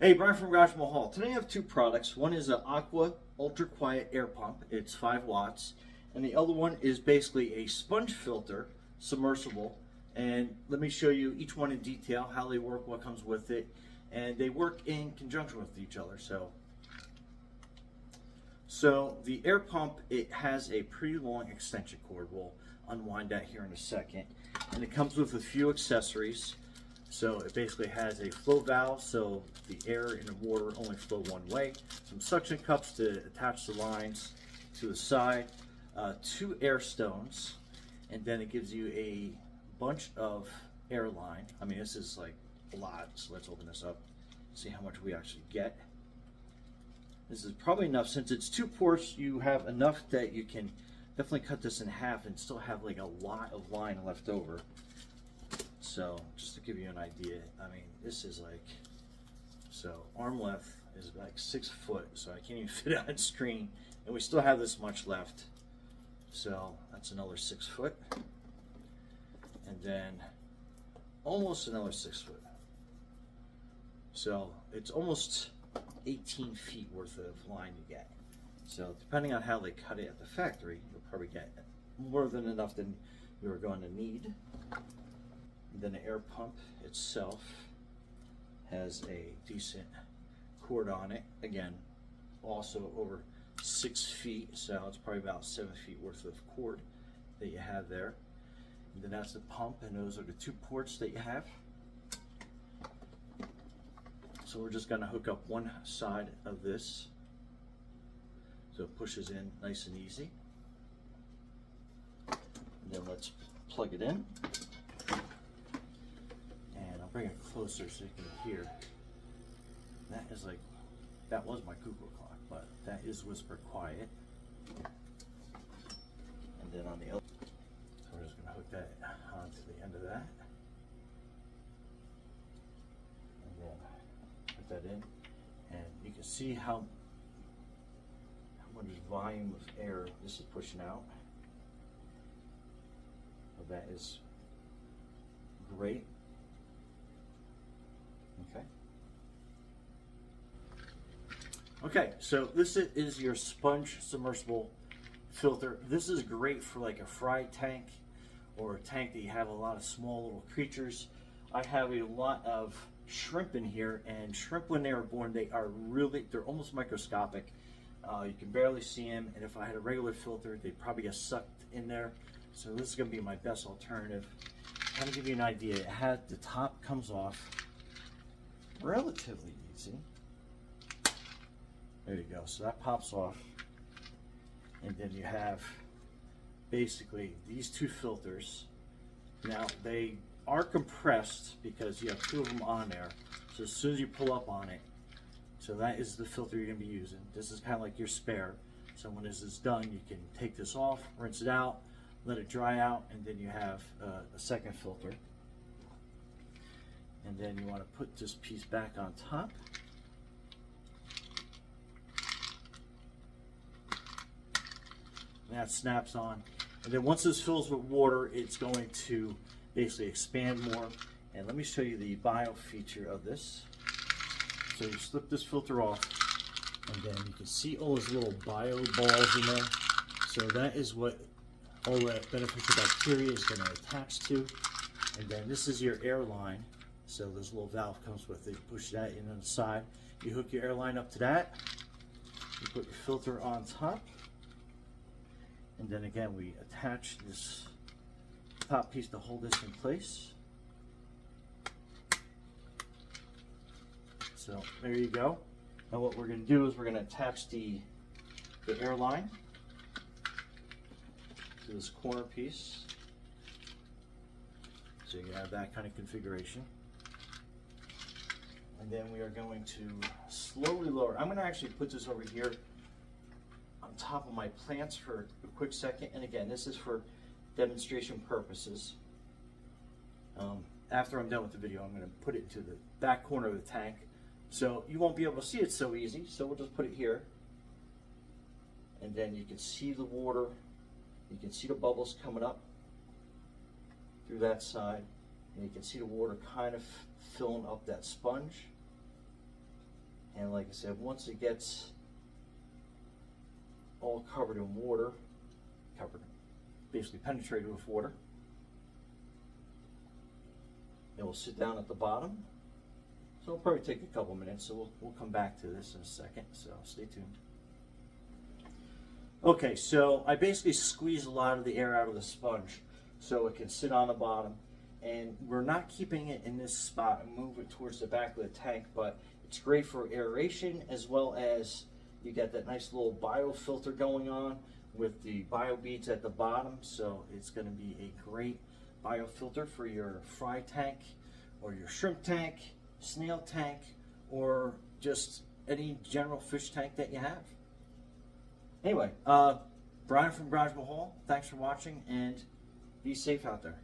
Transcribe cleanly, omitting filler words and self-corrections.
Hey, Brian from Garage Mahal. Today I have two products. One is an AQUA Ultra Quiet Air Pump. It's 5 watts. And the other one is basically a sponge filter, submersible. And let me show you each one in detail, how they work, what comes with it. And they work in conjunction with each other. So the air pump, it has a pretty long extension cord. We'll unwind that here in a second. And it comes with a few accessories. So it basically has a flow valve, so the air and the water only flow one way. Some suction cups to attach the lines to the side. 2 air stones, and then it gives you a bunch of air line. I mean, this is like a lot, so let's open this up, see how much we actually get. This is probably enough. Since it's 2 ports, you have enough that you can definitely cut this in half and still have like a lot of line left over. So just to give you an idea, I mean, this is like, so arm length is like 6 foot, so I can't even fit it on screen, and we still have this much left. So that's another 6 foot, and then almost another 6 foot. So it's almost 18 feet worth of line you get. So depending on how they cut it at the factory, you'll probably get more than enough than you're going to need. And then the air pump itself has a decent cord on it. Again, also over 6 feet, so it's probably about 7 feet worth of cord that you have there. And then that's the pump, and those are the 2 ports that you have. So we're just going to hook up one side of this, so it pushes in nice and easy. And then let's plug it in. Bring it closer so you can hear. That is like, that was my Google clock, but that is whisper quiet. And then on the other, so we're just gonna hook that onto the end of that. And then put that in, and you can see how much volume of air this is pushing out. So that is great. Okay, so this is your sponge submersible filter. This is great for like a fry tank or a tank that you have a lot of small little creatures. I have a lot of shrimp in here, and shrimp when they are born, they're almost microscopic. You can barely see them, and if I had a regular filter, they'd probably get sucked in there. So this is gonna be my best alternative. Kind of give you an idea, the top comes off relatively easy. There you go, so that pops off, and then you have basically these 2 filters. Now they are compressed because you have 2 of them on there, so as soon as you pull up on it, so that is the filter you're going to be using. This is kind of like your spare, so when this is done you can take this off, rinse it out, let it dry out, and then you have a second filter. And then you want to put this piece back on top. And that snaps on. And then once this fills with water, it's going to basically expand more. And let me show you the bio feature of this. So you slip this filter off, and then you can see all those little bio balls in there. So that is what all that beneficial bacteria is going to attach to. And then this is your air line. So this little valve comes with it. You push that in on the side. You hook your air line up to that. You put your filter on top. And then again, we attach this top piece to hold this in place. So there you go. Now what we're going to do is we're going to attach the air line to this corner piece. So you have that kind of configuration. And then we are going to slowly lower. I'm going to actually put this over here on top of my plants for a quick second. And again, this is for demonstration purposes. After I'm done with the video, I'm going to put it into the back corner of the tank. So you won't be able to see it so easy. So we'll just put it here. And then you can see the water. You can see the bubbles coming up through that side. And you can see the water kind of filling up that sponge. And like I said, once it gets all covered in water, basically penetrated with water, it will sit down at the bottom. So it'll probably take a couple minutes, so we'll come back to this in a second, so stay tuned. Okay, so I basically squeeze a lot of the air out of the sponge so it can sit on the bottom. And we're not keeping it in this spot and move it towards the back of the tank, but it's great for aeration, as well as you get that nice little biofilter going on with the bio beads at the bottom. So it's going to be a great biofilter for your fry tank or your shrimp tank, snail tank, or just any general fish tank that you have. Anyway, Brian from Garage Mahal, thanks for watching, and be safe out there.